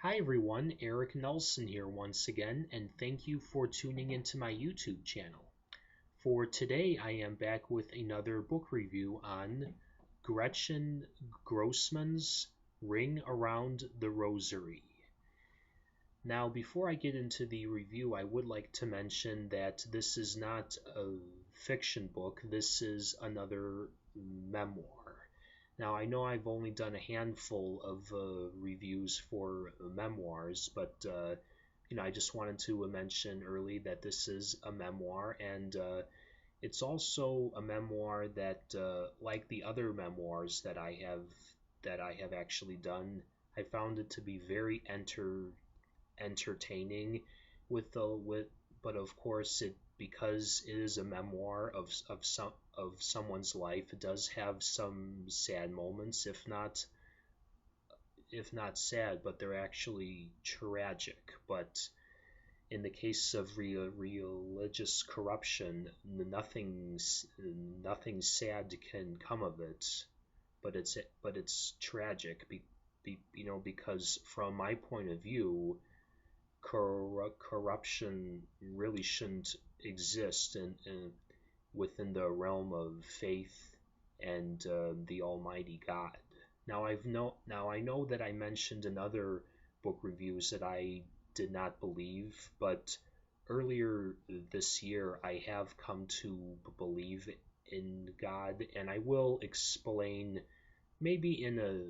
Hi everyone, Eric Nelson here once again, and thank you for tuning into my YouTube channel. For today, I am back with another book review on Gretchen Grossman's Ring Around the Rosary. Now, before I get into the review, I would like to mention that this is not a fiction book, this is another memoir. Now, I know I've only done a handful of reviews for memoirs, but I just wanted to mention early that this is a memoir, and it's also a memoir that, like the other memoirs that I have actually done, I found it to be very entertaining but of course it because it is a memoir of someone's life, it does have some sad moments, if not sad, but they're actually tragic. But in the case of religious corruption, nothing sad can come of it, but it's tragic because from my point of view, corruption really shouldn't exist within the realm of faith and the Almighty God. Now I know that I mentioned in other book reviews that I did not believe, but earlier this year I have come to believe in God, and I will explain maybe in a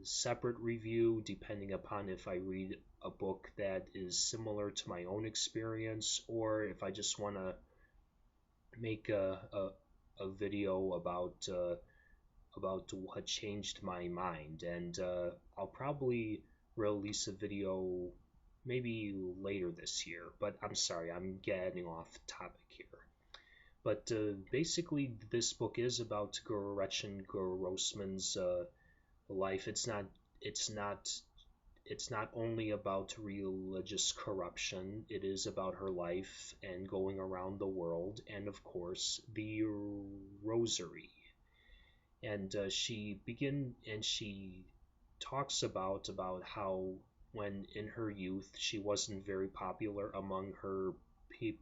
separate review, depending upon if I read a book that is similar to my own experience, or if I just want to make a video about what changed my mind. And I'll probably release a video maybe later this year, but I'm sorry, I'm getting off topic here. But basically, this book is about Gretchen Grossman's life. It's not only about religious corruption. It is about her life and going around the world, and of course the Rosary. And she talks about how when in her youth she wasn't very popular among her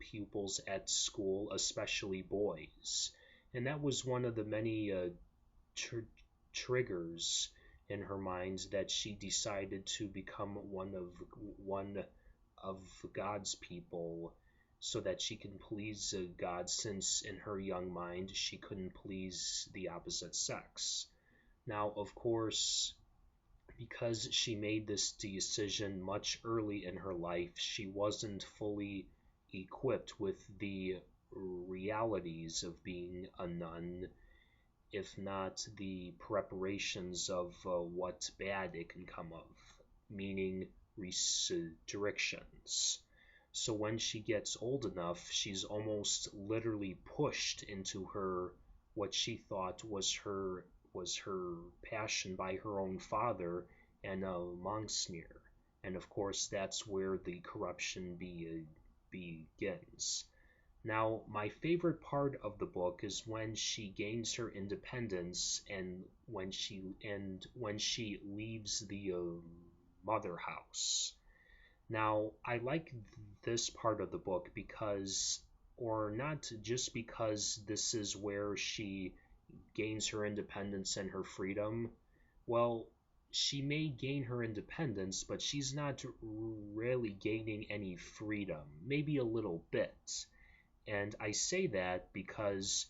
pupils at school, especially boys, and that was one of the many triggers in her mind that she decided to become one of God's people, so that she can please God, since in her young mind she couldn't please the opposite sex. Now, of course, because she made this decision much early in her life, she wasn't fully equipped with the realities of being a nun, if not the preparations of what bad it can come of, meaning restrictions. So when she gets old enough, she's almost literally pushed into her what she thought was her passion by her own father and Monsignor. And of course, that's where the corruption begins. Now, my favorite part of the book is when she gains her independence and when she leaves the mother house. Now, I like this part of the book because, or not just because this is where she gains her independence and her freedom. Well, she may gain her independence, but she's not really gaining any freedom, maybe a little bit. And I say that because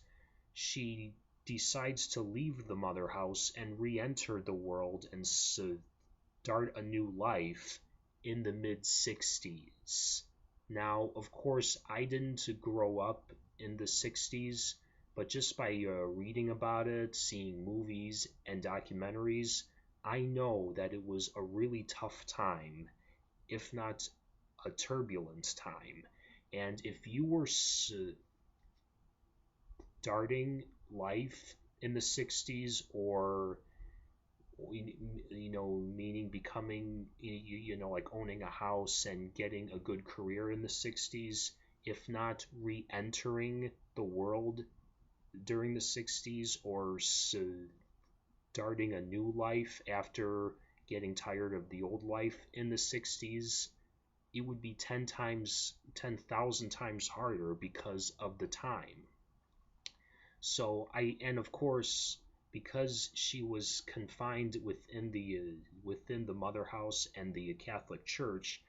she decides to leave the mother house and re-enter the world and start a new life in the mid-60s. Now, of course, I didn't grow up in the 60s, but just by reading about it, seeing movies and documentaries, I know that it was a really tough time, if not a turbulent time. And if you were starting life in the 60s, or meaning becoming, like owning a house and getting a good career in the 60s, if not re-entering the world during the 60s, or starting a new life after getting tired of the old life in the 60s, it would be 10,000 times harder because of the time. So and of course, because she was confined within the mother house and the Catholic Church,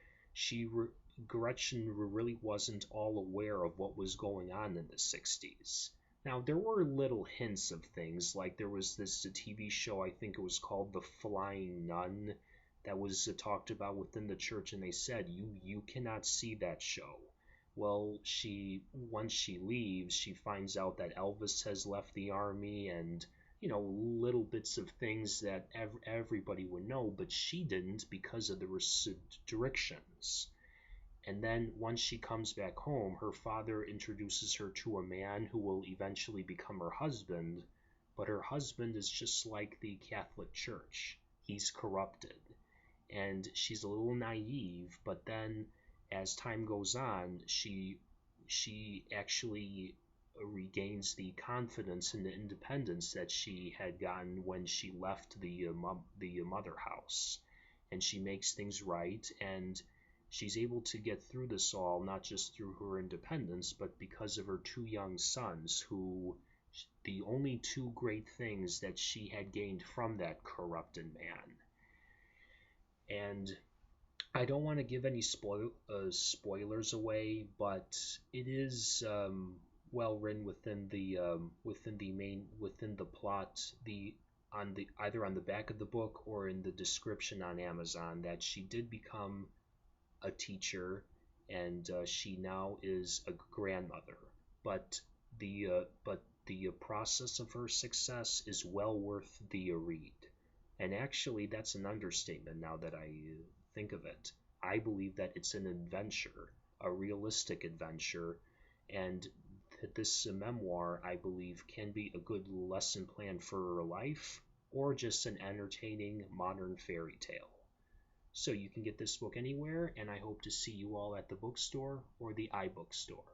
Gretchen really wasn't all aware of what was going on in the 60s. Now, there were little hints of things, like there was this TV show, I think it was called The Flying Nun, that was talked about within the church, and they said, you cannot see that show. Well, once she leaves, she finds out that Elvis has left the army, and little bits of things that everybody would know, but she didn't because of the restrictions. And then once she comes back home, her father introduces her to a man who will eventually become her husband, but her husband is just like the Catholic Church. He's corrupted. And she's a little naive, but then as time goes on, she actually regains the confidence and the independence that she had gotten when she left the mother house, and she makes things right, and she's able to get through this all not just through her independence, but because of her two young sons, who the only two great things that she had gained from that corrupted man. And I don't want to give any spoilers away, but it is well written within the plot, either on the back of the book or in the description on Amazon, that she did become a teacher, and she now is a grandmother. But the process of her success is well worth the read. And actually, that's an understatement now that I think of it. I believe that it's an adventure, a realistic adventure, and this memoir, I believe, can be a good lesson plan for her life, or just an entertaining modern fairy tale. So you can get this book anywhere, and I hope to see you all at the bookstore or the iBookstore.